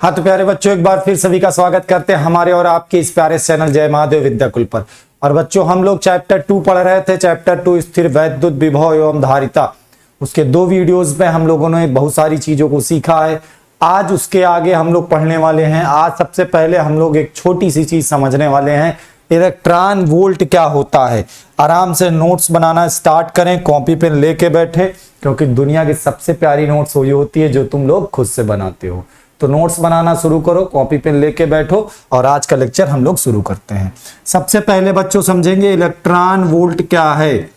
हाँ तो प्यारे बच्चों, एक बार फिर सभी का स्वागत करते हैं हमारे और आपके इस प्यारे चैनल जय महादेव विद्याकुल पर। और बच्चों, हम लोग चैप्टर 2 पढ़ रहे थे। चैप्टर 2 स्थिर वैद्युत विभव एवं धारिता। उसके 2 वीडियोस में हम लोगों ने बहुत सारी चीजों को सीखा है। आज उसके आगे हम लोग पढ़ने वाले हैं। आज सबसे पहले हम लोग एक छोटी सी चीज समझने वाले हैं, इलेक्ट्रॉन वोल्ट क्या होता है। आराम से नोट्स बनाना स्टार्ट करें, कॉपी पेन लेके बैठे, क्योंकि दुनिया की सबसे प्यारी नोट्स वही होती है जो तुम लोग खुद से बनाते हो। तो नोट्स बनाना शुरू करो, कॉपी पेन लेके बैठो और आज का लेक्चर हम लोग शुरू करते हैं। सबसे पहले बच्चों समझेंगे इलेक्ट्रॉन वोल्ट क्या है।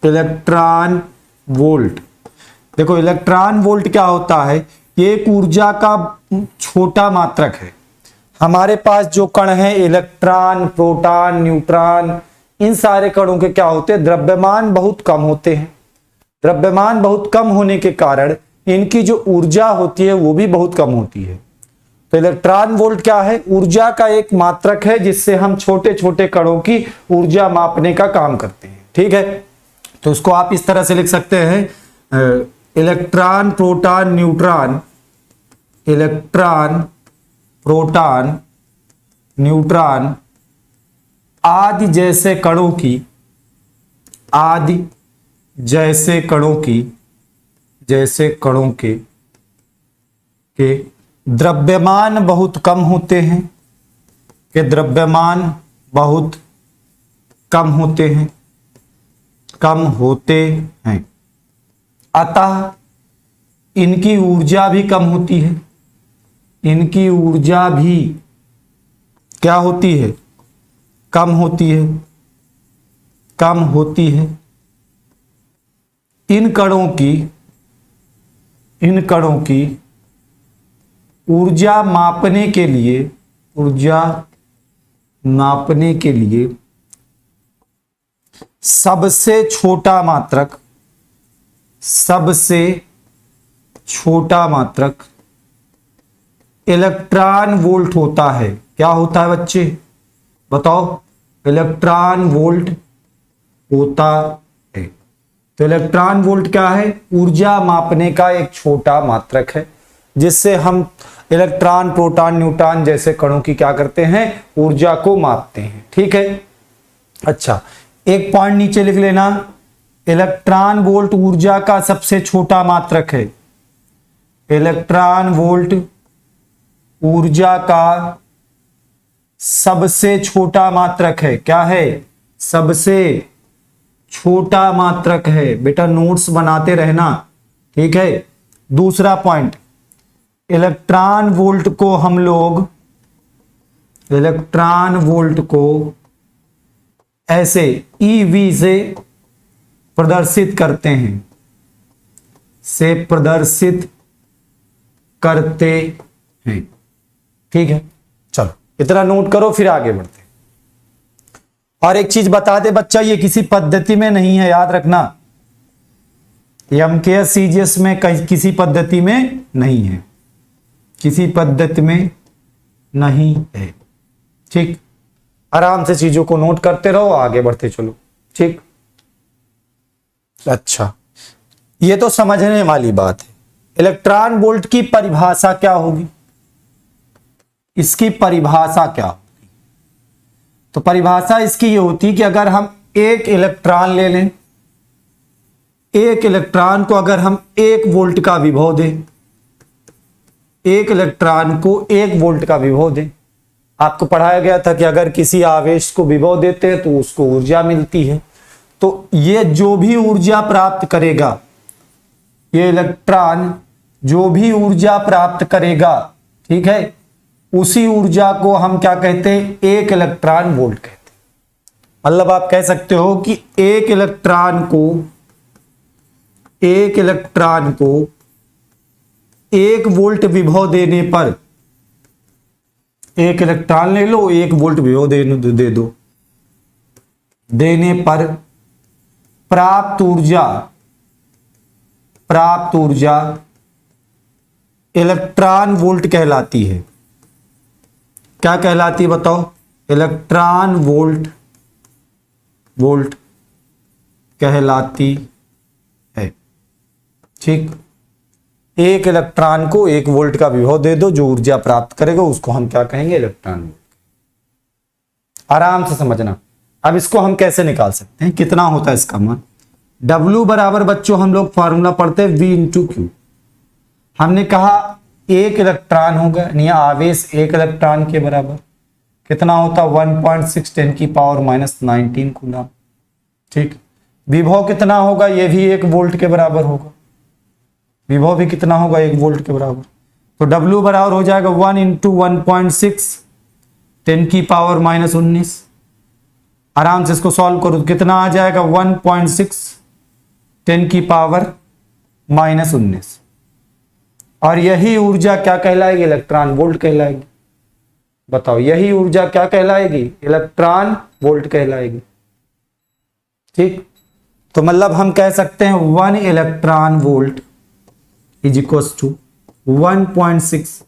इलेक्ट्रॉन वोल्ट, देखो इलेक्ट्रॉन वोल्ट क्या होता है, ये एक ऊर्जा का छोटा मात्रक है। हमारे पास जो कण है, इलेक्ट्रॉन, प्रोटॉन, न्यूट्रॉन, इन सारे कणों के क्या होते हैं, द्रव्यमान बहुत कम होते हैं। द्रव्यमान बहुत कम होने के कारण इनकी जो ऊर्जा होती है वो भी बहुत कम होती है। तो इलेक्ट्रॉन वोल्ट क्या है, ऊर्जा का एक मात्रक है जिससे हम छोटे छोटे कणों की ऊर्जा मापने का काम करते हैं। ठीक है, तो उसको आप इस तरह से लिख सकते हैं, electron, proton, neutron, electron, proton, neutron आदि जैसे कणों की, आदि जैसे कणों की, जैसे कणों के द्रव्यमान बहुत कम होते हैं, के द्रव्यमान बहुत कम होते हैं, कम होते हैं। अतः इनकी ऊर्जा भी कम होती है। इनकी ऊर्जा भी क्या होती है, कम होती है, कम होती है। इन कणों की ऊर्जा मापने के लिए, ऊर्जा मापने के लिए सबसे छोटा मात्रक, सबसे छोटा मात्रक इलेक्ट्रॉन वोल्ट होता है। क्या होता है बच्चे, बताओ, इलेक्ट्रॉन वोल्ट होता है। तो इलेक्ट्रॉन वोल्ट क्या है, ऊर्जा मापने का एक छोटा मात्रक है जिससे हम इलेक्ट्रॉन, प्रोटॉन, न्यूट्रॉन जैसे कणों की क्या करते हैं, ऊर्जा को मापते हैं। ठीक है, अच्छा एक पॉइंट नीचे लिख लेना, इलेक्ट्रॉन वोल्ट ऊर्जा का सबसे छोटा मात्रक है। इलेक्ट्रॉन वोल्ट ऊर्जा का सबसे छोटा मात्रक है। क्या है, सबसे छोटा मात्रक है। बेटा नोट्स बनाते रहना, ठीक है। दूसरा पॉइंट, इलेक्ट्रॉन वोल्ट को हम लोग, इलेक्ट्रॉन वोल्ट को ऐसे ईवी से प्रदर्शित करते हैं, से प्रदर्शित करते हैं। ठीक है, चलो इतना नोट करो, फिर आगे बढ़ते हैं। और एक चीज बता दे बच्चा, ये किसी पद्धति में नहीं है, याद रखना। एमकेएस सीजीएस में किसी पद्धति में नहीं है, किसी पद्धति में नहीं है। ठीक, आराम से चीजों को नोट करते रहो, आगे बढ़ते चलो। ठीक, अच्छा ये तो समझने वाली बात है। इलेक्ट्रॉन वोल्ट की परिभाषा क्या होगी, इसकी परिभाषा क्या होगी? तो परिभाषा इसकी ये होती कि अगर हम एक इलेक्ट्रॉन ले लें, एक इलेक्ट्रॉन को अगर हम 1 वोल्ट का विभव दें, एक इलेक्ट्रॉन को 1 वोल्ट का विभव दें। आपको पढ़ाया गया था कि अगर किसी आवेश को विभव देते हैं तो उसको ऊर्जा मिलती है। तो ये जो भी ऊर्जा प्राप्त करेगा, ये इलेक्ट्रॉन जो भी ऊर्जा प्राप्त करेगा, ठीक है, उसी ऊर्जा को हम क्या कहते हैं, 1 इलेक्ट्रॉन वोल्ट कहते हैं। मतलब आप कह सकते हो कि एक इलेक्ट्रॉन को 1 वोल्ट विभव देने पर, एक इलेक्ट्रॉन ले लो, 1 वोल्ट विभव दे दो, देने पर प्राप्त ऊर्जा इलेक्ट्रॉन वोल्ट कहलाती है। क्या कहलाती है बताओ, इलेक्ट्रॉन वोल्ट कहलाती है। ठीक, एक इलेक्ट्रॉन को 1 वोल्ट का विभव दे दो, जो ऊर्जा प्राप्त करेगा उसको हम क्या कहेंगे, इलेक्ट्रॉन। आराम से समझना। अब इसको हम कैसे निकाल सकते हैं, कितना होता है इसका मान। W बराबर बच्चों हम लोग फॉर्मूला पढ़ते हैं V इंटू क्यू। हमने कहा 1 इलेक्ट्रॉन होगा, यानी आवेश 1 इलेक्ट्रॉन के बराबर कितना होता, 1.6 10 की पावर माइनस 19 कूलम। ठीक, विभव कितना होगा, ये भी 1 वोल्ट के बराबर होगा, विभव भी कितना होगा, 1 वोल्ट के बराबर। तो W बराबर हो जाएगा 1 इंटू 1.6 10 की पावर माइनस 19। आराम से इसको सॉल्व करो, कितना आ जाएगा, 1.6 10 की पावर माइनस 19। और यही ऊर्जा क्या कहलाएगी, इलेक्ट्रॉन वोल्ट कहलाएगी। बताओ, यही ऊर्जा क्या कहलाएगी, इलेक्ट्रॉन वोल्ट कहलाएगी। ठीक, तो मतलब हम कह सकते हैं 1 electron volt is equal to 1.6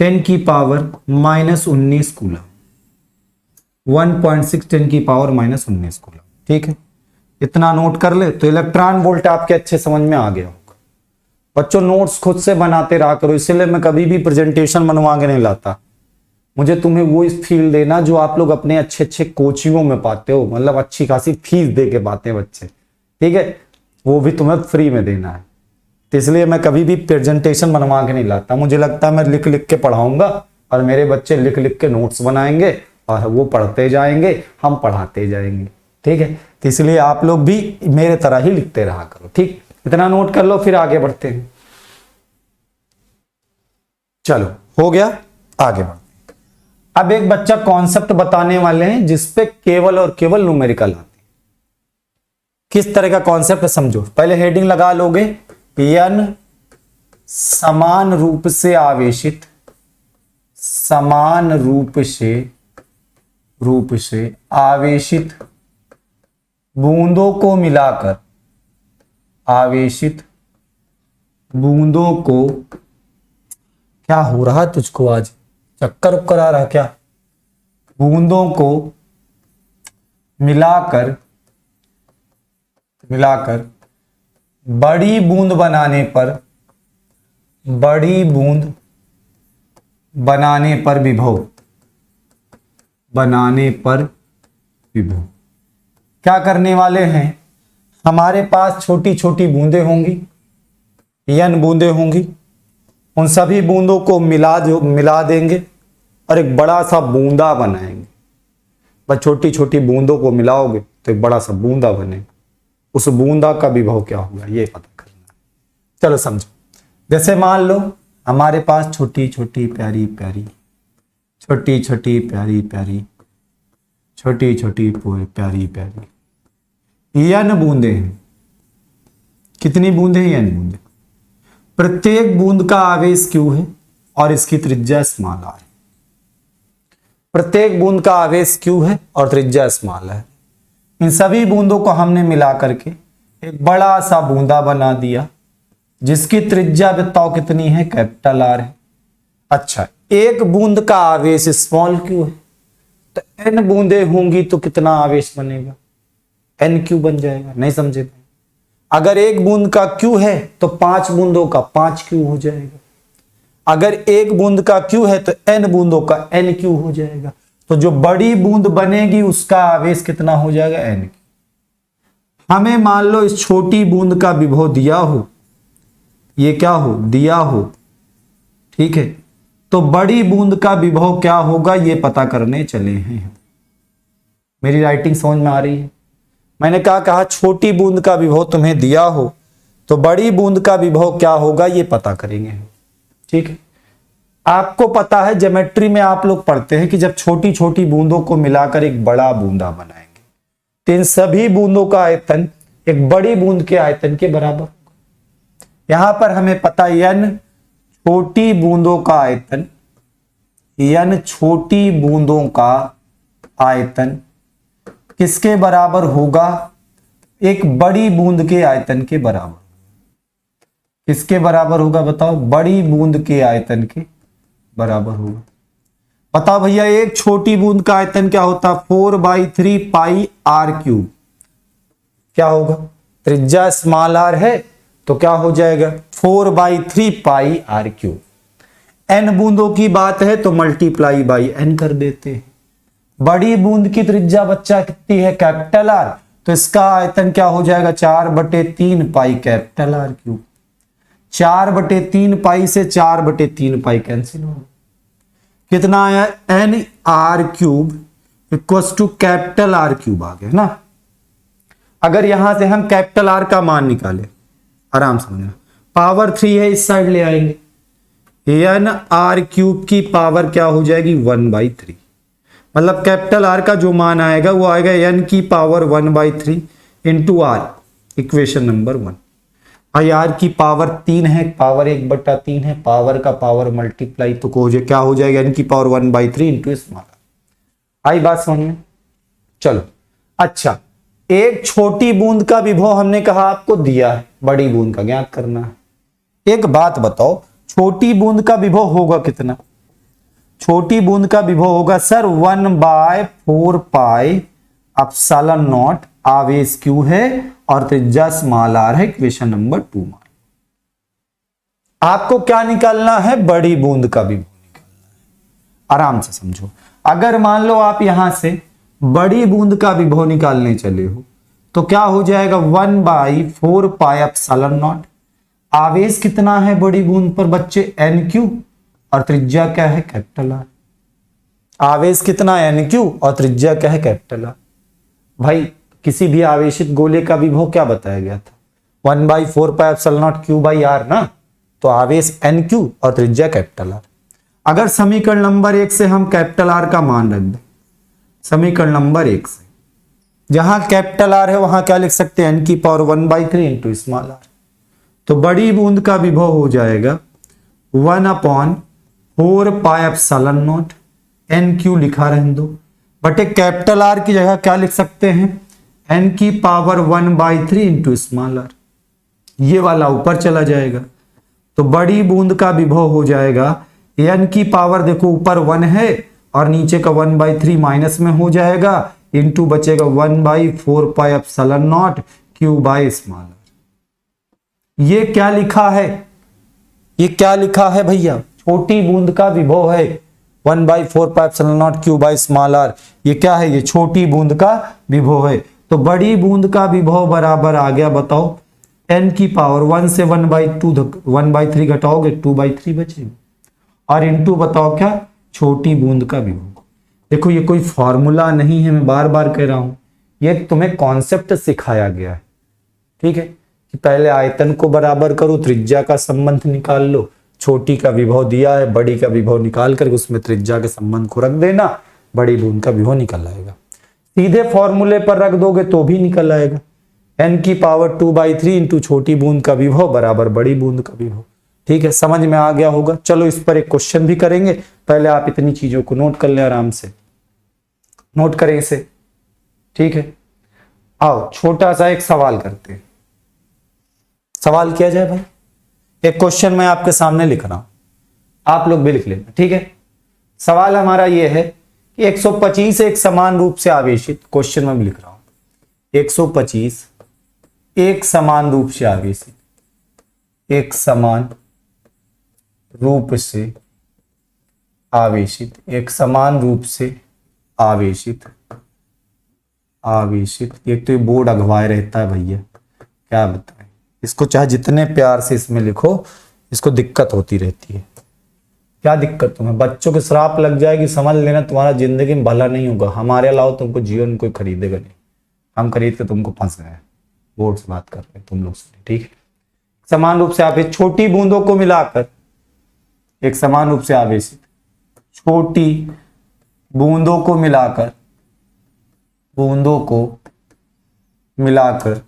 10 की पावर माइनस 19 कूलम। 1.6 10 की पावर माइनस 19 कूलम। ठीक है, इतना नोट कर ले तो इलेक्ट्रॉन वोल्ट आपके अच्छे समझ में आ गया होगा। बच्चों नोट्स खुद से बनाते रहा करो, इसलिए मैं कभी भी प्रेजेंटेशन बनवा के नहीं लाता। मुझे तुम्हें वो फील देना जो आप लोग अपने अच्छे अच्छे कोचिंगों में पाते हो, मतलब अच्छी खासी फीस दे के पाते हैं बच्चे। ठीक है, वो भी तुम्हें फ्री में देना है। तो इसलिए मैं कभी भी प्रेजेंटेशन बनवा के नहीं लाता। मुझे लगता है मैं लिख लिख के पढ़ाऊंगा और मेरे बच्चे लिख लिख के नोट्स बनाएंगे और वो पढ़ते जाएंगे, हम पढ़ाते जाएंगे। ठीक है, तो इसलिए आप लोग भी मेरे तरह ही लिखते रहा करो। ठीक, इतना नोट कर लो, फिर आगे बढ़ते हैं। चलो, हो गया, आगे बढ़ते हैं। अब एक बच्चा कॉन्सेप्ट बताने वाले हैं जिसपे केवल और केवल न्यूमेरिकल आते हैं। किस तरह का कॉन्सेप्ट है समझो। पहले हेडिंग लगा लोगे, n समान रूप से आवेशित, समान रूप से आवेशित बूंदों को मिलाकर, आवेशित बूंदों को, क्या हो रहा है तुझको आज, चक्कर उक्कर आ रहा क्या, बूंदों को मिलाकर बड़ी बूंद बनाने पर, बड़ी बूंद बनाने पर विभव, बनाने पर विभव। क्या करने वाले हैं, हमारे पास छोटी छोटी बूंदें होंगी, n बूंदें होंगी, उन सभी बूंदों को मिला देंगे और एक बड़ा सा बूंदा बनाएंगे। बस छोटी छोटी बूंदों को मिलाओगे तो एक बड़ा सा बूंदा बनेगा। उस बूंदा का विभव क्या होगा ये पता करना। चलो समझो, जैसे मान लो हमारे पास छोटी छोटी प्यारी प्यारी, छोटी छोटी प्यारी प्यारी, छोटी छोटी प्यारी प्यारी n बूंदे हैं। कितनी बूंदे हैं, n बूंदे। प्रत्येक बूंद का आवेश Q है और इसकी त्रिज्या स्मॉल r है। प्रत्येक बूंद का आवेश Q है और त्रिज्या स्मॉल है। इन सभी बूंदों को हमने मिला करके एक बड़ा सा बूंदा बना दिया जिसकी त्रिज्या बताओ कितनी है, कैपिटल R है। अच्छा, एक बूंद का आवेश स्मॉल q है तो n बूंदे होंगी तो कितना आवेश बनेगा, n q बन जाएगा। नहीं समझे? अगर एक बूंद का q है तो 5 बूंदों का 5q हो जाएगा। अगर एक बूंद का q है तो n बूंदों का nq हो जाएगा। तो जो बड़ी बूंद बनेगी उसका आवेश कितना हो जाएगा, n। हमें मान लो इस छोटी बूंद का विभव दिया हो, ये क्या हो, दिया हो, ठीक है, तो बड़ी बूंद का विभव क्या होगा ये पता करने चले हैं। मेरी राइटिंग समझ में आ रही है? मैंने कहा छोटी बूंद का विभव तुम्हें दिया हो तो बड़ी बूंद का विभव क्या होगा ये पता करेंगे। ठीक है, आपको पता है ज्योमेट्री में आप लोग पढ़ते हैं कि जब छोटी छोटी बूंदों को मिलाकर एक बड़ा बूंदा बनाएंगे तो इन सभी बूंदों का आयतन एक बड़ी बूंद के आयतन के बराबर होगा। यहां पर हमें पता n छोटी बूंदों का आयतन, n छोटी बूंदों का आयतन किसके बराबर होगा, एक बड़ी बूंद के आयतन के बराबर। किसके बराबर होगा बताओ, बड़ी बूंद के आयतन के बराबर होगा। बताओ भैया एक छोटी बूंद का आयतन क्या होता, 4/3 पाई r क्यूब। क्या होगा, त्रिज्या स्मॉल r है तो क्या हो जाएगा 4/3 पाई आर क्यूब। एन बूंदों की बात है तो मल्टीप्लाई बाई एन कर देते हैं। बड़ी बूंद की त्रिज्या बच्चा कितनी है कैपिटल आर, तो इसका आयतन क्या हो जाएगा 4/3 pi capital R cube. 4/3 pi से 4/3 पाई कैंसिल हो, कितना आया N R cube equals to capital R cube आ गया ना। अगर यहां से हम कैपिटल आर का मान निकाले, आराम समझना, पावर 3 है इस साइड ले आएंगे, एन आर क्यूब की पावर क्या हो जाएगी 1/3, मतलब कैपिटल आर का जो मान आएगा वो आएगा एन की power 1/3 into r, equation number 1। भाई आर की पावर 3 है, पावर 1/3 है, पावर का पावर मल्टीप्लाई तो क्या हो जाएगा एन की पावर 1/3 इंटू स्मॉल। आई बात समझ में? चलो अच्छा, एक छोटी बूंद का विभव हमने कहा आपको दिया है, बड़ी बूंद का ज्ञात करना है। एक बात बताओ, छोटी बूंद का विभव होगा कितना? छोटी बूंद का विभव होगा सर 1/4 पाई एप्सिलॉन नॉट, आवेश क्यू है और त्रिज्या स्मॉल आर है, इक्वेशन नंबर 2। आपको क्या निकालना है? बड़ी बूंद का विभव निकालना है। आराम से समझो, अगर मान लो आप यहां से बड़ी बूंद का विभव निकालने चले हो तो क्या हो जाएगा 1/4 पाई एप्सिलॉन नॉट। आवेश कितना है बड़ी बूंद पर बच्चे एन क्यू, और त्रिज्या क्या है कैपिटल आर। आवेश कितना एन क्यू और त्रिज्या क्या है कैपिटल आर। भाई किसी भी आवेशित गोले का विभव क्या बताया गया था 1/4 pi epsilon naught q by r ना, तो आवेश एन क्यू और त्रिज्या कैपिटल आर। अगर समीकरण नंबर 1 से हम कैपिटल आर का मान रख दें, समीकरण नंबर 1 से जहां कैपिटल आर है वहां क्या लिख सकते हैं एन की पावर 1/3 इंटू स्मॉल आर। तो बड़ी बूंद का विभव हो जाएगा 1/4 pi epsilon naught, n q लिखा रहने दो, बटे कैपिटल आर की जगह क्या लिख सकते हैं एन की पावर 1/3 इंटू स्मॉल आर। ये वाला ऊपर चला जाएगा, तो बड़ी बूंद का विभव हो जाएगा एन की पावर, देखो ऊपर 1 है और नीचे का 1/3 माइनस में हो जाएगा, इंटू बचेगा 1/4 pi epsilon naught q by small r. ये क्या लिखा है? ये क्या लिखा है भैया? छोटी बूंद का विभव है 1/4 pi epsilon naught q by small r. ये क्या है? ये छोटी बूंद का विभव है। तो बड़ी बूंद का विभव बराबर आ गया, बताओ एन की पावर 1 से 1/3 घटाओगे 2/3 बचेगी, और इंटू बताओ क्या छोटी बूंद का विभव। देखो ये कोई फॉर्मूला नहीं है, मैं बार बार कह रहा हूं, ये तुम्हें कॉन्सेप्ट सिखाया गया है, ठीक है, कि पहले आयतन को बराबर करो, त्रिज्या का संबंध निकाल लो, छोटी का विभव दिया है, बड़ी का विभव निकाल कर उसमें त्रिज्या के संबंध को रख देना, बड़ी बूंद का विभव निकल आएगा। सीधे फॉर्मूले पर रख दोगे तो भी निकल आएगा, एन की पावर 2/3 इंटू छोटी बूंद का विभव बराबर बड़ी बूंद का विभव। ठीक है, समझ में आ गया होगा। चलो इस पर एक क्वेश्चन भी करेंगे, पहले आप इतनी चीजों को नोट कर लें, आराम से नोट करें इसे, ठीक है। आओ छोटा सा एक सवाल करते हैं, सवाल किया जाए भाई। एक क्वेश्चन मैं आपके सामने लिख रहा हूं, आप लोग भी लिख लेना, ठीक है। सवाल हमारा यह है कि 125 एक समान रूप से आवेशित, क्वेश्चन में लिख रहा हूं 125 एक समान रूप से आवेशित, एक समान रूप से आवेशित, एक समान रूप से आवेशित, आवेशित, एक तो ये बोर्ड अगवाए रहता है भैया, क्या बताएं इसको, चाहे जितने प्यार से इसमें लिखो इसको दिक्कत होती रहती है। क्या दिक्कत तुम्हें? बच्चों के श्राप लग जाएगी, समझ लेना तुम्हारा जिंदगी में भला नहीं होगा। हमारे अलावा तुमको जीवन कोई खरीदेगा नहीं, हम खरीद के तुमको फंस गए। बोर्ड से बात कर रहे हैं तुम लोग से, ठीक है। समान रूप से आवेशित छोटी बूंदों को मिलाकर, एक समान रूप से आवेशित छोटी बूंदों को मिलाकर, बूंदों को मिलाकर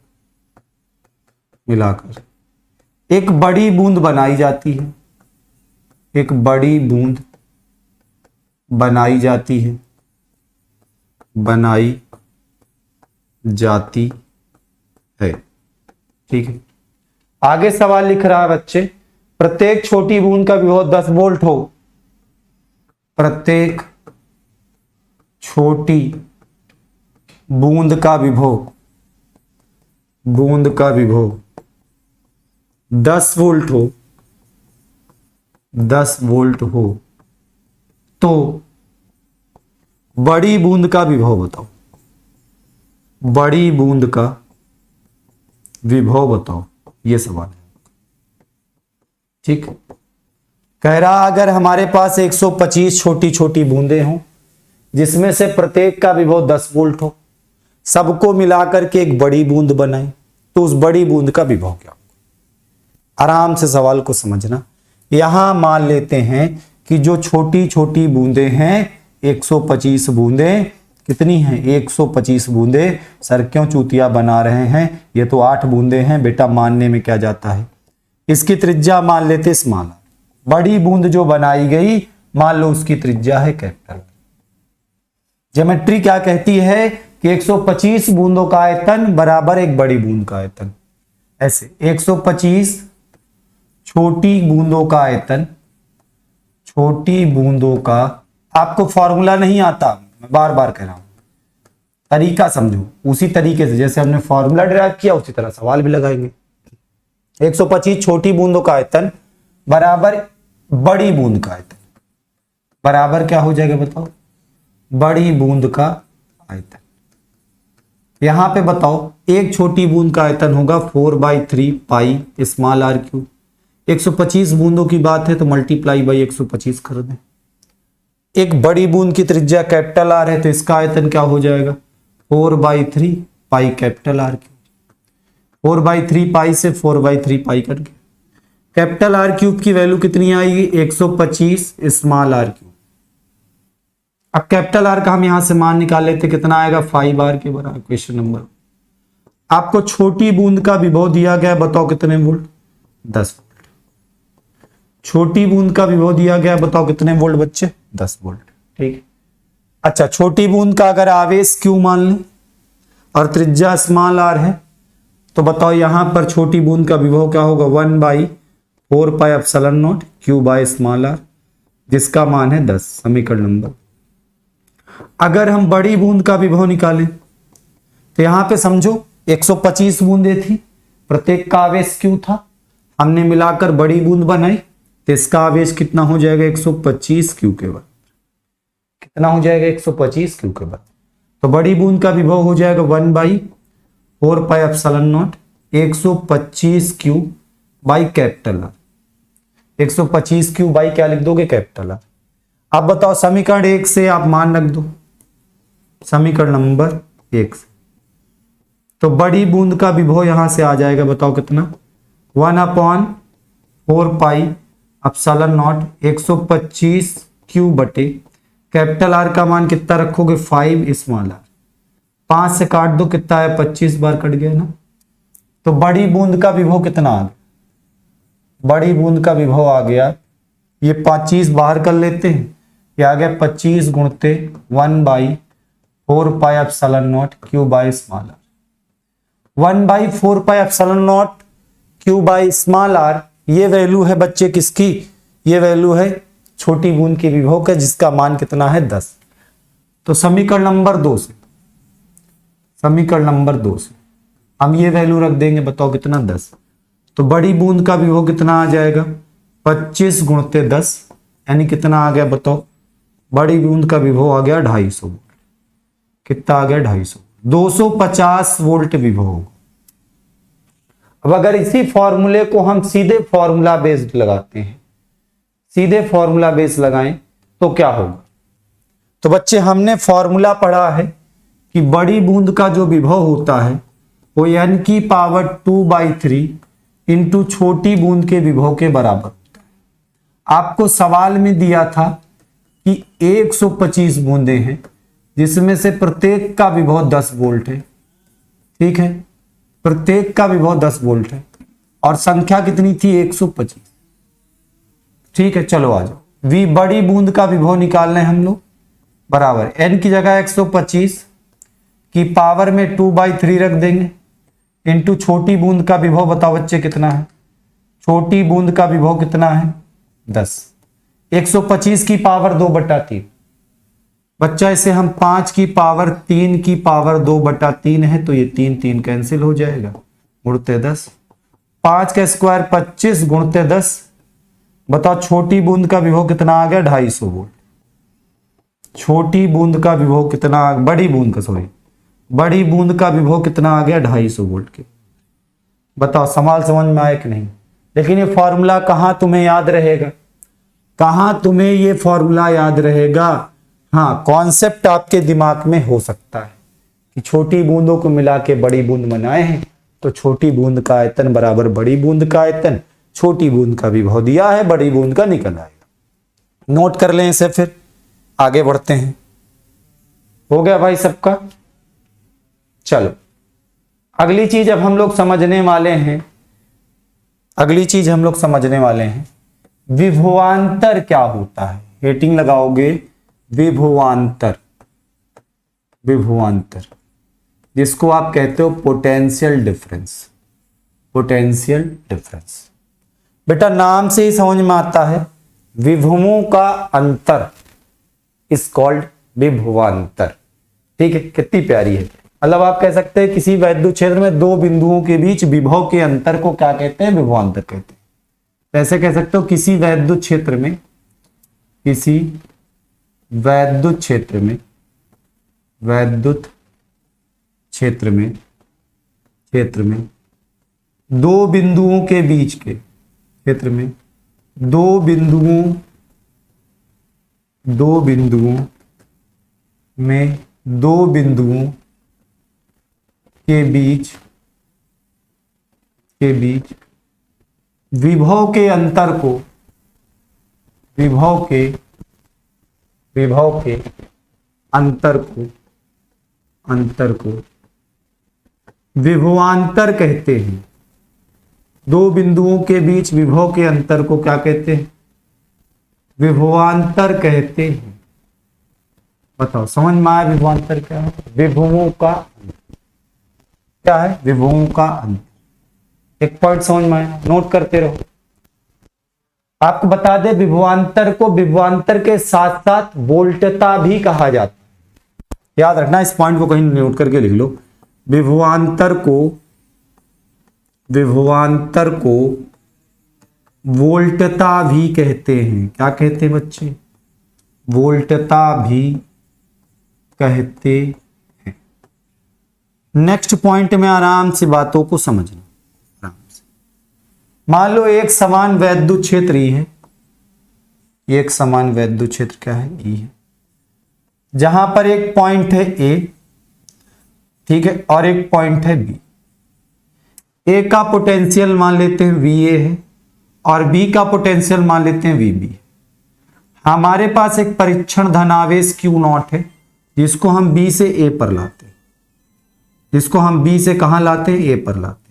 एक बड़ी बूंद बनाई जाती है, एक बड़ी बूंद बनाई जाती है, बनाई जाती है, ठीक है। आगे सवाल लिख रहा है बच्चे, प्रत्येक छोटी बूंद का विभव 10 वोल्ट हो, प्रत्येक छोटी बूंद का विभव, बूंद का विभव 10 वोल्ट हो, 10 वोल्ट हो तो बड़ी बूंद का विभव बताओ, बड़ी बूंद का विभव बताओ, ये सवाल है। ठीक, कह रहा अगर हमारे पास 125 छोटी छोटी बूंदें हों जिसमें से प्रत्येक का विभव 10 वोल्ट हो, सबको मिलाकर के एक बड़ी बूंद बनाई, तो उस बड़ी बूंद का विभव क्या होगा। आराम से सवाल को समझना। यहां मान लेते हैं कि जो छोटी छोटी बूंदें हैं 125 बूंदें, कितनी हैं 125 बूंदें। सर क्यों चूतिया बना रहे हैं, ये तो 8 बूंदें हैं बेटा, मानने में क्या जाता है। इसकी त्रिज्या मान लेते स्मॉल, बड़ी बूंद जो बनाई गई मान लो उसकी त्रिज्या है कैपिटल। ज्योमेट्री क्या कहती है कि 125 बूंदों का आयतन बराबर एक बड़ी बूंद का आयतन। ऐसे 125 छोटी बूंदों का आयतन, छोटी बूंदों का, आपको फॉर्मूला नहीं आता, मैं बार बार कह रहा हूं, तरीका समझो। उसी तरीके से जैसे हमने फॉर्मूला डिराइव किया उसी तरह सवाल भी लगाएंगे। 125 छोटी बूंदों का आयतन बराबर बड़ी बूंद का आयतन, बराबर क्या हो जाएगा बताओ, बड़ी बूंद का आयतन। यहां पे बताओ एक छोटी बूंद का आयतन होगा 4/3 पाई स्मॉल आर क्यूब। 125 बूंदों की बात है तो मल्टीप्लाई बाई 125 कर दें। एक बड़ी बूंद की त्रिज्या कैपिटल आर है तो इसका आयतन क्या हो जाएगा 4/3 pi capital R cube. 4/3 pi से 4/3 पाई कट गया। कैपिटल आर क्यूब की वैल्यू कितनी आएगी 125 स्मॉल आर क्यूब। अब कैपिटल आर का हम यहां से मान निकाल लेते, कितना आएगा 5 आर के बराबर। क्वेश्चन नंबर, आपको छोटी बूंद का विभव दिया गया, बताओ कितने वोल्ट 10 वोल्ट। छोटी बूंद का विभव दिया गया, बताओ कितने वोल्ट बच्चे 10 वोल्ट। ठीक, अच्छा छोटी बूंद का अगर आवेश क्यू मान लें और त्रिज्या स्मॉल आर है तो बताओ यहां पर छोटी बूंद का विभव क्या होगा 1/4 pi epsilon naught q by small r, जिसका मान है 10। समीकरण नंबर। अगर हम बड़ी बूंद का विभव निकालें तो यहां पे समझो 125 बूंदें थी, प्रत्येक का आवेश क्यू था, हमने मिलाकर बड़ी बूंद बनाई तो इसका आवेश कितना हो जाएगा 125 क्यू के बराबर। कितना हो जाएगा 125 क्यू के बराबर। तो बड़ी बूंद का विभव हो जाएगा 1/4 pi epsilon not 125 Q by capital R. 125 Q by क्या लिख दोगे कैपिटल आर। अब बताओ समीकरण 1 से आप मान रख दो, समीकरण नंबर 1 से तो बड़ी बूंद का विभव यहां से आ जाएगा, बताओ कितना 1/4 पाई एप्सिलॉन नॉट 125 क्यू बटे कैपिटल आर का मान कितना रखोगे 5 स्मॉल आर। 5 से काट दो कितना है 25 बार कट गया ना। तो बड़ी बूंद का विभव कितना आ गया, बड़ी बूंद का विभव आ गया, ये 25 बाहर कर लेते हैं, ये आ गया 25 गुणते 1/4 pi epsilon naught q by small r. 1/4 pi epsilon naught q by small r, ये वैल्यू है बच्चे किसकी, ये वैल्यू है छोटी बूंद के विभव का, जिसका मान कितना है 10। तो समीकरण नंबर 2 से, समीकरण नंबर 2 से हम ये वैल्यू रख देंगे, बताओ कितना 10। तो बड़ी बूंद का विभव कितना आ जाएगा 25 गुणते 10, यानी कितना आ गया बताओ, बड़ी बूंद का विभव आ गया 250 वोल्ट। कितना आ गया 250, 250 वोल्ट विभव। अब अगर इसी फॉर्मूले को हम सीधे फॉर्मूला बेस्ड लगाते हैं, सीधे फॉर्मूला बेस लगाएं तो क्या होगा। तो बच्चे हमने फॉर्मूला पढ़ा है कि बड़ी बूंद का जो विभव होता है वो n की पावर 2/3 इंटू छोटी बूंद के विभव के बराबर होता है। आपको सवाल में दिया था कि 125 बूंदें हैं जिसमें से प्रत्येक का विभव 10 वोल्ट है। ठीक है, प्रत्येक का विभव 10 वोल्ट है और संख्या कितनी थी 125। ठीक है, चलो आ जाओ। वी बड़ी बूंद का विभव निकालना है हम लोग, बराबर n की जगह 125 की पावर में 2/3 रख देंगे इंटू छोटी बूंद का विभव, बताओ बच्चे कितना है, छोटी बूंद का विभव कितना है 10। 125 की पावर 2/3 बच्चा, इसे हम 5 की पावर 3 की पावर 2/3 है तो ये 3 3 कैंसिल हो जाएगा, उड़ते 10। 5 का स्क्वायर 25 गुणते 10। बताओ छोटी बूंद का विभव कितना आ गया? 250 वोल्ट। छोटी बूंद का विभव कितना, बड़ी बूंद का, सॉरी, बड़ी बूंद का विभव कितना आ गया? 250 वोल्ट के। बताओ सवाल समझ में आए कि नहीं? लेकिन ये फॉर्मूला कहां तुम्हें याद रहेगा? कहां तुम्हें ये फॉर्मूला याद रहेगा? हाँ, कॉन्सेप्ट आपके दिमाग में हो सकता है कि छोटी बूंदों को मिला के बड़ी बूंद बनाए हैं, तो छोटी बूंद का आयतन बराबर बड़ी बूंद का आयतन, छोटी बूंद का विभव दिया है, बड़ी बूंद का निकल आएगा। नोट कर लें इसे, फिर आगे बढ़ते हैं। हो गया भाई सबका? चलो अगली चीज अब हम लोग समझने वाले हैं, अगली चीज हम लोग समझने वाले हैं, विभवांतर क्या होता है। हेटिंग लगाओगे विभवांतर, विभवांतर जिसको आप कहते हो पोटेंशियल डिफरेंस। पोटेंशियल डिफरेंस बेटा नाम से ही समझ में आता है, विभवों का अंतर इज कॉल्ड विभवांतर। ठीक है, कितनी प्यारी है। मतलब आप कह सकते हैं किसी वैद्युत क्षेत्र में दो बिंदुओं के बीच विभव के अंतर को क्या कहते हैं? विभवांतर कहते हैं। ऐसे कह सकते हो किसी वैद्युत क्षेत्र में, किसी वैद्युत क्षेत्र में, वैद्युत क्षेत्र में, क्षेत्र में दो बिंदुओं के बीच के क्षेत्र में दो बिंदुओं में दो बिंदुओं के बीच विभव के अंतर को, विभव के अंतर को विभवांतर कहते हैं। दो बिंदुओं के बीच विभव के अंतर को क्या कहते हैं? विभवांतर कहते हैं। बताओ समझ में आया विभवांतर क्या है? विभवों का क्या है? विभवों का अंतर। एक पॉइंट समझ में आया, नोट करते रहो। आपको बता दे विभवांतर को विभवांतर के साथ साथ वोल्टता भी कहा जाता है। याद रखना, इस पॉइंट को कहीं नोट करके लिख लो। विभवांतर को वोल्टता भी कहते हैं। क्या कहते हैं बच्चे? वोल्टता भी कहते हैं। नेक्स्ट पॉइंट में आराम से बातों को समझना, आराम से। मान लो एक समान वैद्युत क्षेत्र ई है, एक समान वैद्युत क्षेत्र क्या है? ई है, जहां पर एक पॉइंट है ए, ठीक है, और एक पॉइंट है बी। ए का पोटेंशियल मान लेते हैं वीए है और बी का पोटेंशियल मान लेते हैं वीबी। हमारे पास एक परीक्षण धनावेश क्यू नॉट है जिसको हम बी से ए पर लाते हैं, जिसको हम बी से कहां लाते हैं? ए पर लाते हैं।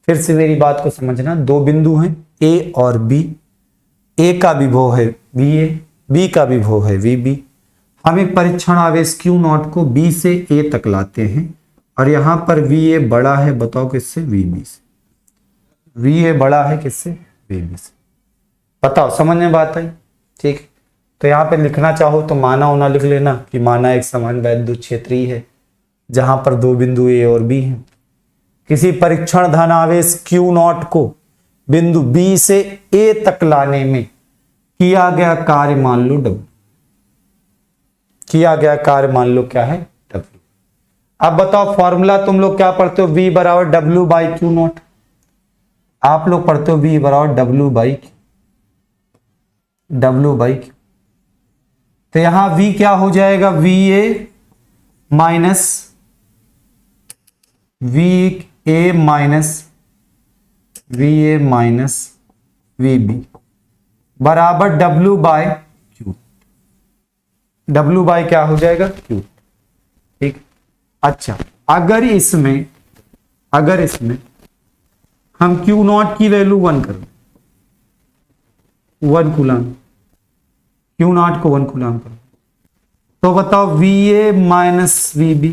फिर से मेरी बात को समझना, दो बिंदु हैं ए और बी। ए का विभव है वीए, बी का विभव है वीबी। हम एक परीक्षण आवेश क्यू नॉट को बी से ए तक लाते हैं और यहां पर वीए बड़ा है, बताओ किससे? वीबी से। वीए बड़ा है किससे? वीबी से। बताओ समझ में बात आई? ठीक, तो यहां पे लिखना चाहो तो माना होना लिख लेना कि माना एक समान वैद्युत क्षेत्र ही है जहां पर दो बिंदु ए और बी हैं। किसी परीक्षण धनावेश क्यू नॉट को बिंदु बी से ए तक लाने में किया गया कार्य मान लो डब्ल्यू। किया गया कार्य मान लो क्या है? डब्ल्यू। अब बताओ फॉर्मूला तुम लोग क्या पढ़ते हो? V बराबर डब्ल्यू बाई क्यू नॉट। आप लोग पढ़ते हो V बराबर डब्ल्यू बाई क्यू। तो यहां V क्या हो जाएगा? VA माइनस VB बराबर W by q. W by क्या हो जाएगा? क्यू। ठीक, अच्छा अगर इसमें हम क्यू नॉट की वैल्यू 1 कर, 1 कूलम, क्यू नॉट को 1 कूलम कर, तो बताओ VA माइनस VB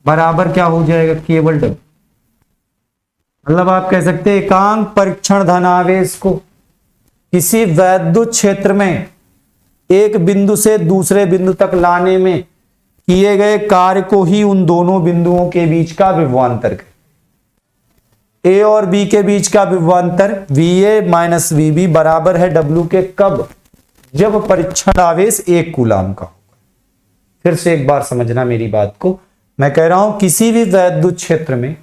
बराबर क्या हो जाएगा? केवल W। मतलब आप कह सकते हैं एकांक परीक्षण धनावेश को किसी वैद्युत क्षेत्र में एक बिंदु से दूसरे बिंदु तक लाने में किए गए कार्य को ही उन दोनों बिंदुओं के बीच का विभवांतर कहते हैं। ए और बी के बीच का विभवांतर VA माइनस VB बराबर है W के, कब? जब परीक्षण आवेश 1 कूलाम का होगा। फिर से एक बार समझना मेरी बात को, मैं कह रहा हूं किसी भी वैद्युत क्षेत्र में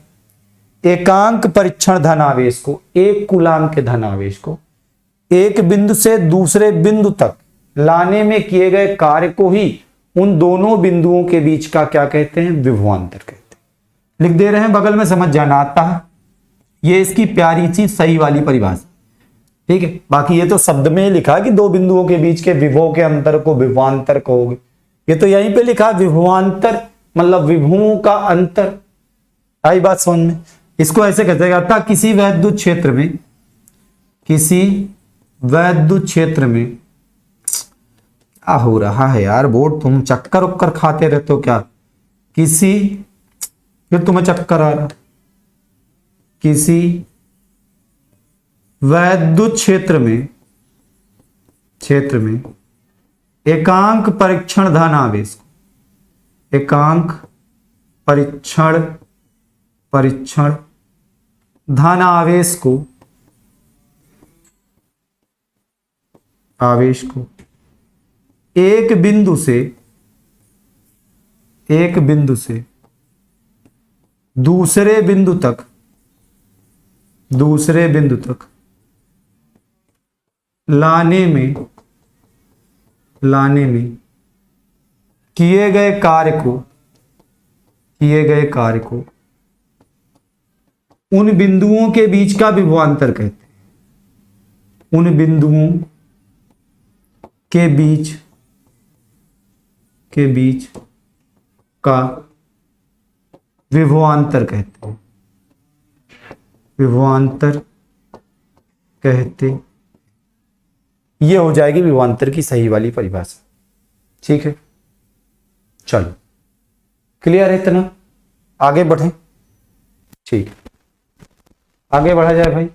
एकांक परीक्षण धनावेश को, 1 कूलाम के धनावेश को एक बिंदु से दूसरे बिंदु तक लाने में किए गए कार्य को ही उन दोनों बिंदुओं के बीच का क्या कहते हैं? विभवांतर कहते हैं। लिख दे रहे हैं, बगल में समझ जाना आता है। ये इसकी प्यारी सी सही वाली परिभाषा, ठीक है। बाकी ये तो शब्द में ही लिखा कि दो बिंदुओं के बीच के विभव के अंतर को विभवांतर कहोगे। ये तो यहीं पे लिखा विभवांतर मतलब विभवों का अंतर। आई बात समझ में? इसको ऐसे कहते हैं था किसी वैद्युत क्षेत्र में, किसी वैद्युत क्षेत्र में क्या हो रहा है यार बोर्ड, तुम चक्कर उक्कर खाते रहते हो क्या? किसी, फिर तुम्हें चक्कर आ रहा, किसी वैद्युत क्षेत्र में एकांक परीक्षण धनावेश को, एकांक परीक्षण धनावेश को, आवेश को एक बिंदु से दूसरे बिंदु तक लाने में किए गए कार्य को उन बिंदुओं के बीच का विभवांतर कहते हैं। उन बिंदुओं के बीच का विभवांतर कहते हैं। विभवांतर कहते, ये हो जाएगी विभवांतर की सही वाली परिभाषा। ठीक है, चलो क्लियर है इतना? आगे बढ़े। ठीक, आगे बढ़ा जाए भाई।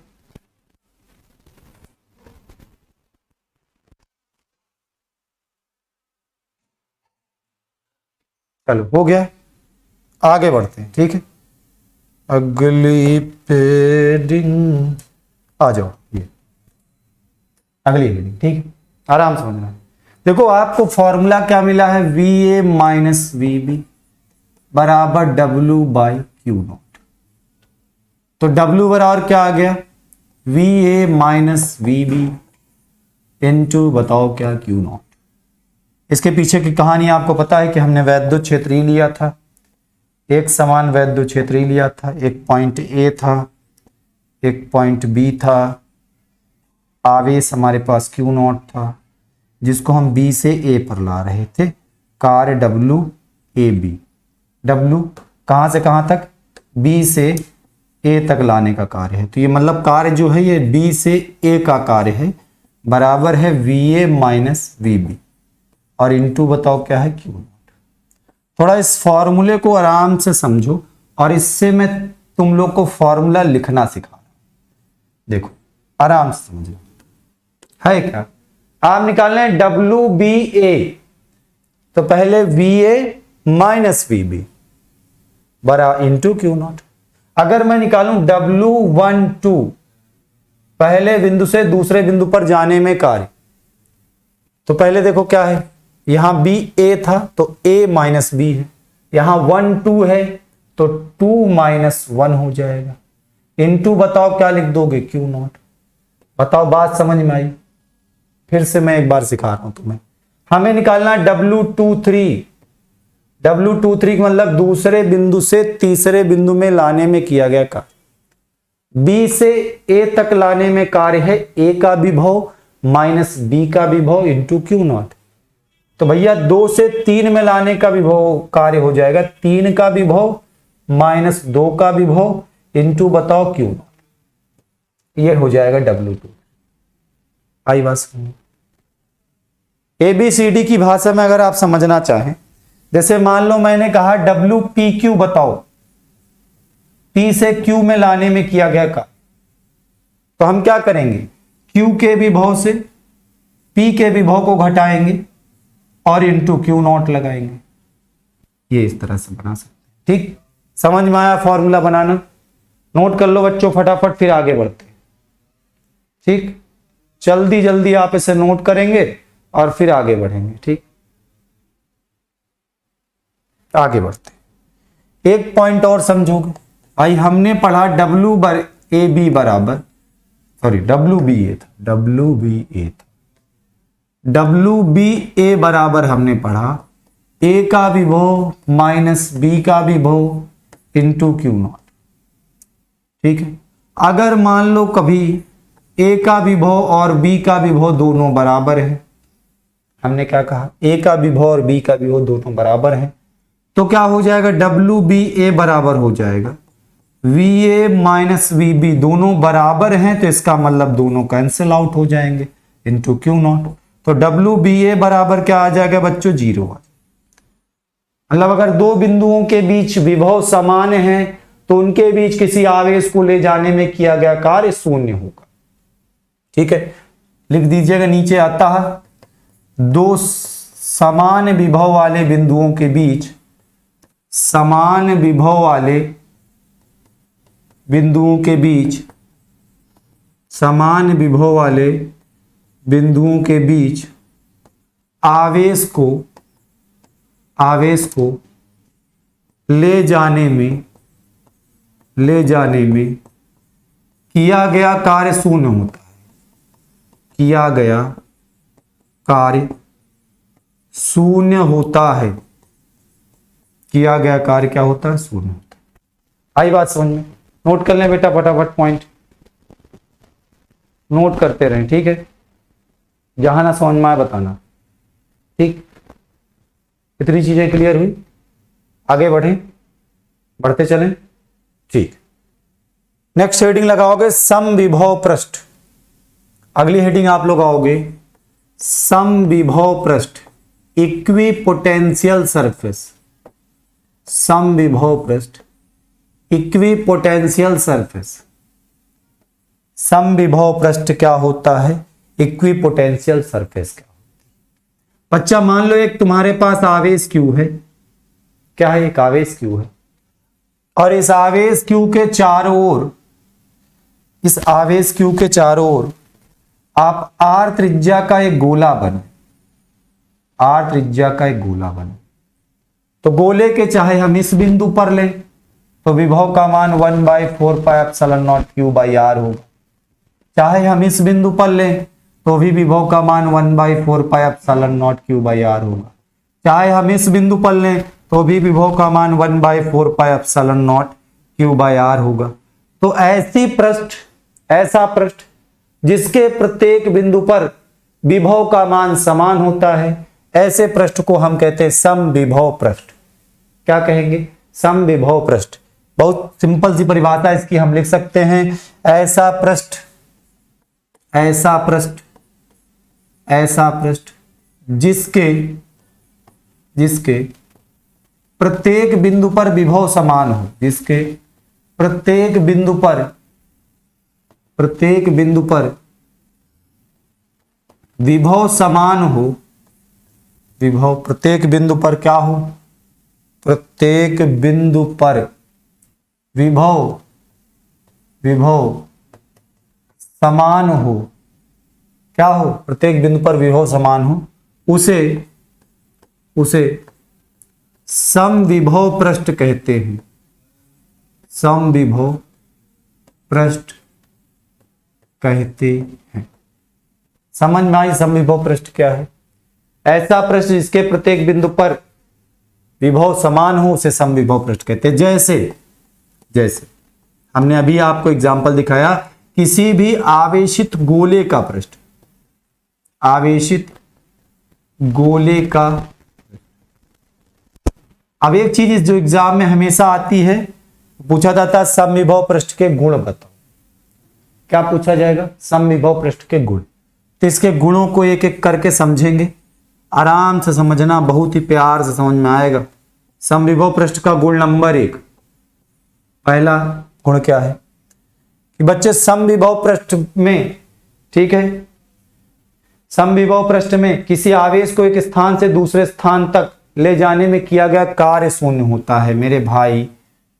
चलो हो गया, आगे बढ़ते हैं। ठीक है, अगली पेडिंग आ जाओ। ये अगली हेडिंग, ठीक है, आराम से समझना। देखो आपको फॉर्मूला क्या मिला है? VA माइनस VB बराबर W/Q0। तो W बराबर क्या आ गया? VA माइनस VB इंटू बताओ क्या Q0। इसके पीछे की कहानी आपको पता है कि हमने वैद्युत क्षेत्र ही लिया था, एक समान वैद्युत क्षेत्र ही लिया था। एक पॉइंट A था, एक पॉइंट B था, आवेश हमारे पास Q0 था जिसको हम B से A पर ला रहे थे। कार्य WAB, W कहां से कहां तक? B से A तक लाने का कार्य है। तो ये मतलब कार्य जो है ये B से A का कार्य है, बराबर है VA माइनस VB और इंटू बताओ क्या है Q0। थोड़ा इस फॉर्मूले को आराम से समझो और इससे मैं तुम लोग को फॉर्मूला लिखना सिखा रहा हूं। देखो आराम से समझो, है क्या? आप निकालना है WBA, तो पहले VA माइनस VB बरा इंटू Q0। अगर मैं निकालूं W12, पहले बिंदु से दूसरे बिंदु पर जाने में कार्य, तो पहले देखो क्या है, यहां B A था तो A माइनस B है, यहां 1 2 है तो 2 माइनस 1 हो जाएगा। इंटू बताओ क्या लिख दोगे? Q0। बताओ बात समझ में आई? फिर से मैं एक बार सिखा रहा हूं तुम्हें। हमें निकालना W23। W23 का मतलब दूसरे बिंदु से तीसरे बिंदु में लाने में किया गया कार्य। B से A तक लाने में कार्य है A का विभव माइनस B का विभव इंटू Q0। तो भैया 2 से 3 में लाने का विभव कार्य हो जाएगा 3 का विभव माइनस 2 का विभव इंटू बताओ Q0। ये हो जाएगा W2। आई बात समझ? ABCD की भाषा में अगर आप समझना चाहें, जैसे मान लो मैंने कहा WPQ बताओ, P से Q में लाने में किया गया कार्य, तो हम क्या करेंगे? Q के विभव से P के विभव को घटाएंगे और इंटू Q0 लगाएंगे। ये इस तरह से बना सकते हैं। ठीक, समझ में आया फॉर्मूला बनाना? नोट कर लो बच्चों फटाफट, फिर आगे बढ़ते। ठीक, जल्दी जल्दी आप इसे नोट करेंगे और फिर आगे बढ़ेंगे। ठीक, आगे बढ़ते। एक पॉइंट और समझोगे भाई, हमने पढ़ा WB बराबर, सॉरी WBA था, WBA बराबर हमने पढ़ा A का विभव माइनस B का विभव इंटू Q नॉट। ठीक है, अगर मान लो कभी A का विभव और B का विभव दोनों बराबर है, हमने क्या कहा, A का विभव और B का विभव दोनों बराबर है, तो क्या हो जाएगा, WBA बराबर हो जाएगा VA माइनस VB, दोनों बराबर हैं तो इसका मतलब दोनों कैंसिल आउट हो जाएंगे इंटू Q नॉट। तो WBA बराबर क्या आ जाएगा बच्चों, 0 आ। मतलब अगर दो बिंदुओं के बीच विभव समान है तो उनके बीच किसी आवेश को ले जाने में किया गया कार्य शून्य होगा। ठीक है, लिख दीजिएगा, नीचे आता है दो समान विभव वाले बिंदुओं के बीच, समान विभव वाले बिंदुओं के बीच, समान विभव वाले बिंदुओं के बीच आवेश को ले जाने में किया गया कार्य शून्य होता है, किया गया कार्य शून्य होता है, किया गया कार्य क्या होता है, शून्य होता है। आई बात समझ में? नोट कर लें बेटा फटाफट, पॉइंट नोट करते रहें। ठीक है, जहां ना समझ में आए बताना। ठीक, इतनी चीजें क्लियर हुई, आगे बढ़ें, बढ़ते चलें। ठीक, नेक्स्ट हेडिंग लगाओगे समविभव पृष्ठ। अगली हेडिंग आप लोग आओगे समविभव पृष्ठ, इक्विपोटेंशियल सरफेस। समविभव पृष्ठ, इक्विपोटेंशियल सरफेस। समविभव पृष्ठ क्या होता है, इक्विपोटेंशियल सरफेस क्या। बच्चा मान लो एक तुम्हारे पास आवेश Q है, क्या है, एक आवेश Q है, और इस आवेश Q के चारों ओर, इस आवेश Q के चारों ओर आप R त्रिज्या का एक गोला बने, R त्रिज्या का एक गोला बने। तो गोले के चाहे हम इस बिंदु पर लें तो विभव का मान 1/4πε0 Q/R होगा, चाहे हम इस बिंदु पर लें तो भी विभव का मान 1/4πε0 Q/R होगा, चाहे हम इस बिंदु पर लें तो भी विभव का मान 1/4πε0 Q/R होगा। तो ऐसी पृष्ठ, ऐसा पृष्ठ जिसके प्रत्येक बिंदु पर विभव का मान समान होता है, ऐसे पृष्ठ को हम कहते हैं समविभव पृष्ठ। क्या कहेंगे, समविभव पृष्ठ। बहुत सिंपल सी परिभाषा इसकी हम लिख सकते हैं, ऐसा पृष्ठ, ऐसा पृष्ठ, ऐसा पृष्ठ जिसके प्रत्येक बिंदु पर विभव समान हो, जिसके प्रत्येक बिंदु पर विभव समान हो, विभव प्रत्येक बिंदु पर क्या हो, प्रत्येक बिंदु पर विभव समान हो, क्या हो, प्रत्येक बिंदु पर विभव समान हो, उसे समविभव पृष्ठ कहते हैं। समविभव पृष्ठ कहते हैं। समझ में आई समविभव पृष्ठ क्या है? ऐसा पृष्ठ जिसके प्रत्येक बिंदु पर विभव समान हो उसे समविभव पृष्ठ कहते हैं। जैसे हमने अभी आपको एग्जांपल दिखाया, किसी भी आवेशित गोले का पृष्ठ, आवेशित गोले का। अब एक चीज जो एग्जाम में हमेशा आती है, पूछा जाता है समविभव पृष्ठ के गुण बताओ। क्या पूछा जाएगा? समविभव पृष्ठ के गुण। तो इसके गुणों को एक एक करके समझेंगे, आराम से समझना, बहुत ही प्यार से समझ में आएगा। समविभव पृष्ठ का गुण नंबर 1, पहला गुण क्या है कि बच्चे समविभव पृष्ठ में, ठीक है, समविभव पृष्ठ में किसी आवेश को एक स्थान से दूसरे स्थान तक ले जाने में किया गया कार्य शून्य होता है। मेरे भाई,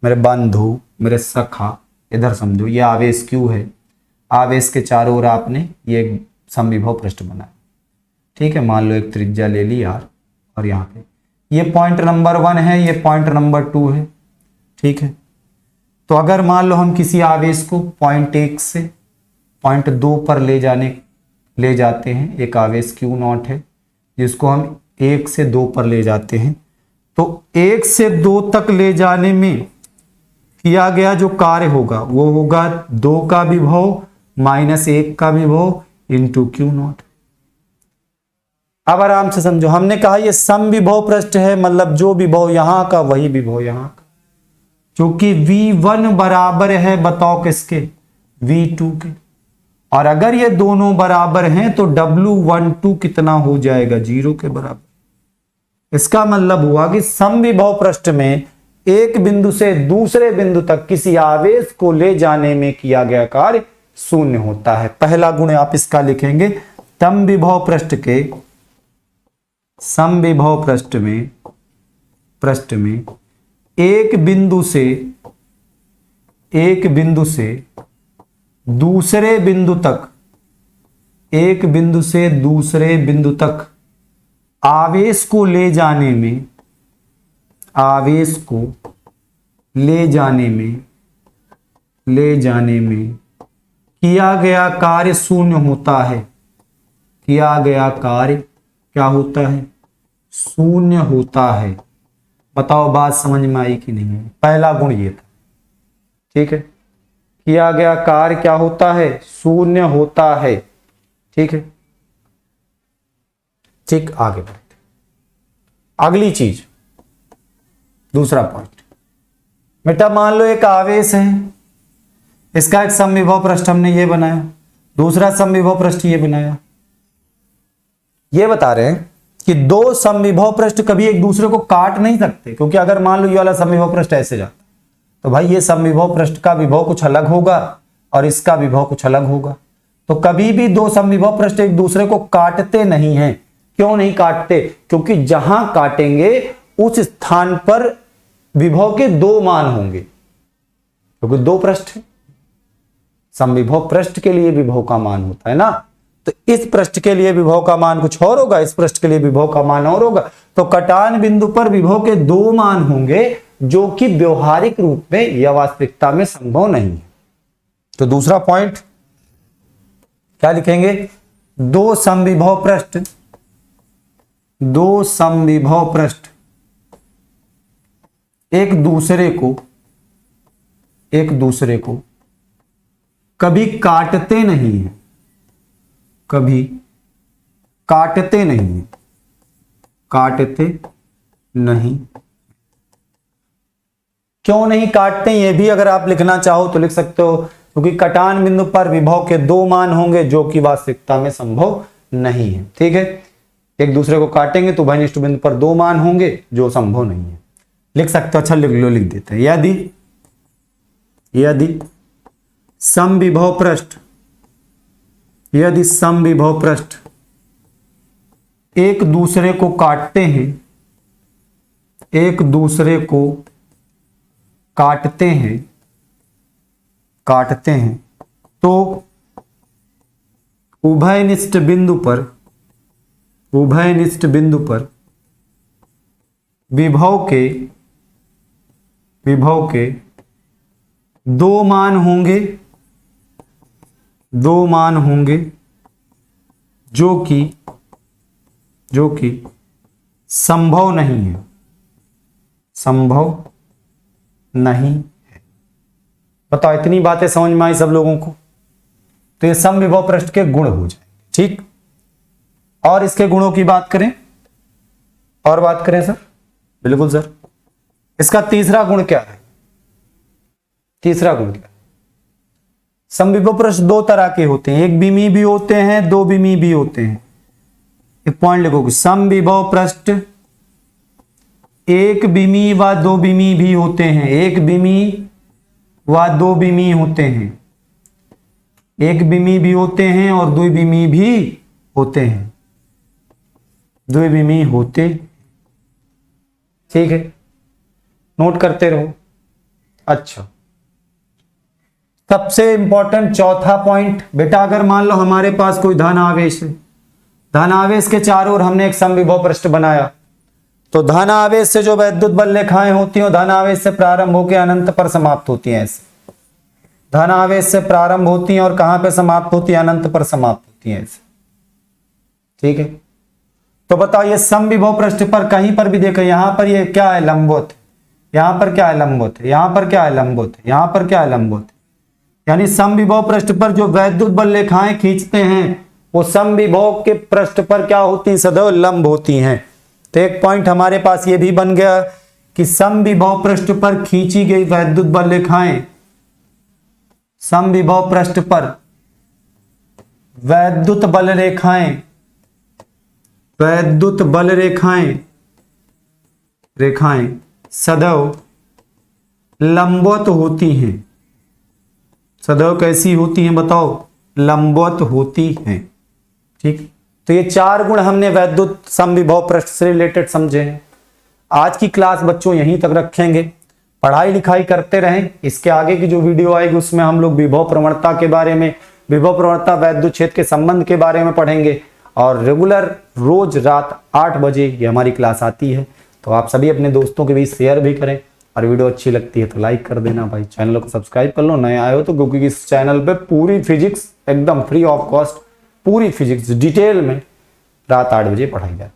मेरे बंधु, मेरे सखा, इधर समझो ये आवेश Q है, आवेश के चारों ओर आपने ये एक समविभव पृष्ठ बनाया, ठीक है। मान लो एक त्रिज्या ले ली R, और यहाँ पे ये पॉइंट नंबर 1 है, ये पॉइंट नंबर 2 है, ठीक है। तो अगर मान लो हम किसी आवेश को पॉइंट 1 से पॉइंट 2 पर ले जाते हैं, एक आवेश Q0 है जिसको हम 1 से 2 पर ले जाते हैं, तो 1 से 2 तक ले जाने में किया गया जो कार्य होगा वो होगा 2 का विभव माइनस 1 का विभव इंटू Q0। अब आराम से समझो, हमने कहा ये समविभव पृष्ठ है, मतलब जो विभव यहां का वही विभव यहां का, क्योंकि V1 बराबर है बताओ किसके, V2 के। और अगर ये दोनों बराबर हैं तो W12 कितना हो जाएगा, 0 के बराबर। इसका मतलब हुआ कि समविभव पृष्ठ में एक बिंदु से दूसरे बिंदु तक किसी आवेश को ले जाने में किया गया कार्य शून्य होता है। पहला गुण आप इसका लिखेंगे, समविभव पृष्ठ में एक बिंदु से दूसरे बिंदु तक आवेश को ले जाने में किया गया कार्य शून्य होता है। किया गया कार्य क्या होता है, शून्य होता है। बताओ बात समझ में आई कि नहीं? पहला गुण ये था, ठीक है। किया गया कार्य क्या होता है, शून्य होता है, ठीक है। ठीक, आगे बढ़ते। अगली चीज, दूसरा पॉइंट, बेटा मान लो एक आवेश है, इसका एक समविभव पृष्ठ हमने ये बनाया, दूसरा समविभव पृष्ठ ये बनाया। ये बता रहे हैं कि दो समविभव पृष्ठ कभी एक दूसरे को काट नहीं सकते, क्योंकि अगर मान लो ये वाला समविभव पृष्ठ ऐसे जाता तो भाई ये समविभव पृष्ठ का विभव कुछ अलग होगा और इसका विभव कुछ अलग होगा। तो कभी भी दो समविभव पृष्ठ एक दूसरे को काटते नहीं हैं। क्यों नहीं काटते? क्योंकि जहां काटेंगे उस स्थान पर विभव के दो मान होंगे, क्योंकि दो पृष्ठ है। समविभव पृष्ठ के लिए विभव का मान होता है ना, तो इस पृष्ठ के लिए विभव का मान कुछ और होगा, इस पृष्ठ के लिए विभव का मान और होगा। तो कटान बिंदु पर विभव के दो मान होंगे, जो कि व्यवहारिक रूप में या वास्तविकता में संभव नहीं है। तो दूसरा पॉइंट क्या लिखेंगे? दो समविभव पृष्ठ एक दूसरे को कभी काटते नहीं है, काटते नहीं। क्यों नहीं काटते, ये भी अगर आप लिखना चाहो तो लिख सकते हो, क्योंकि कटान बिंदु पर विभव के दो मान होंगे जो कि वास्तविकता में संभव नहीं है। ठीक है, एक दूसरे को काटेंगे तो उभयनिष्ठ बिंदु पर दो मान होंगे जो संभव नहीं है। लिख सकते हो, अच्छा लिख देते हैं। यदि समविभव पृष्ठ एक दूसरे को काटते हैं तो उभयनिष्ठ बिंदु पर विभव के दो मान होंगे जो कि संभव नहीं है। बताओ, इतनी बातें समझ में आई सब लोगों को? तो ये समविभव पृष्ठ के गुण हो जाएंगे। ठीक, और इसके गुणों की बात करें सर? बिल्कुल सर। इसका तीसरा गुण क्या है? समविभव पृष्ठ दो तरह के होते हैं, एक विमीय भी होते हैं, दो विमीय भी होते हैं। एक पॉइंट लिखोगे, समविभव पृष्ठ एक विमीय व दो विमीय भी होते हैं। एक विमीय व दो विमीय होते हैं, एक विमीय भी होते हैं और द्विविमीय भी होते हैं, द्विविमीय होते। ठीक है, नोट करते रहो। अच्छा, सबसे इंपॉर्टेंट चौथा पॉइंट बेटा, अगर मान लो हमारे पास कोई धन आवेश है, धन आवेश के चारों ओर हमने एक समविभव पृष्ठ बनाया, तो धन आवेश से जो वैद्युत बल रेखाएं होती हैं धन आवेश से प्रारंभ होकर अनंत पर समाप्त होती हैं। ऐसे धन आवेश से प्रारंभ होती हैं और कहां पे समाप्त होती है? अनंत पर समाप्त होती हैं ऐसे। ठीक है, तो बताओ ये समविभव पृष्ठ पर कहीं पर भी देखो, यहां पर ये क्या है? लंबवत। यहां पर क्या है? लंबवत है। यहां पर क्या है? लंबवत है। यहां पर क्या है? लंबवत है। यानी समविभव पृष्ठ पर जो वैद्युत बल रेखाएं खींचते हैं वो समविभव के पृष्ठ पर क्या होती हैं? सदैव लंब होती हैं। तो एक पॉइंट हमारे पास ये भी बन गया कि समविभव पृष्ठ पर खींची गई वैद्युत बल रेखाएं, समविभव पृष्ठ पर वैद्युत बल रेखाएं, वैद्युत बल रेखाएं रेखाएं सदैव लंबवत होती हैं। सदैव कैसी होती हैं बताओ? लंबवत होती हैं। ठीक, तो ये चार गुण हमने वैद्युत समविभव पृष्ठ से रिलेटेड समझे हैं। आज की क्लास बच्चों यहीं तक रखेंगे, पढ़ाई लिखाई करते रहें। इसके आगे की जो वीडियो आएगी उसमें हम लोग विभव प्रवणता के बारे में, विभव प्रवणता वैद्युत क्षेत्र के संबंध के बारे में पढ़ेंगे और रेगुलर रोज रात 8 बजे ये हमारी क्लास आती है। तो आप सभी अपने दोस्तों के बीच शेयर भी करें और वीडियो अच्छी लगती है तो लाइक कर देना भाई। चैनल को सब्सक्राइब कर लो नए आए हो तो, क्योंकि इस चैनल पे पूरी फिजिक्स एकदम फ्री ऑफ कॉस्ट, पूरी फिजिक्स डिटेल में रात 8 बजे पढ़ाई जाती है।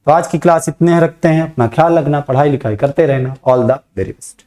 तो आज की क्लास इतने रखते हैं। अपना ख्याल रखना, पढ़ाई लिखाई करते रहना। All the very best.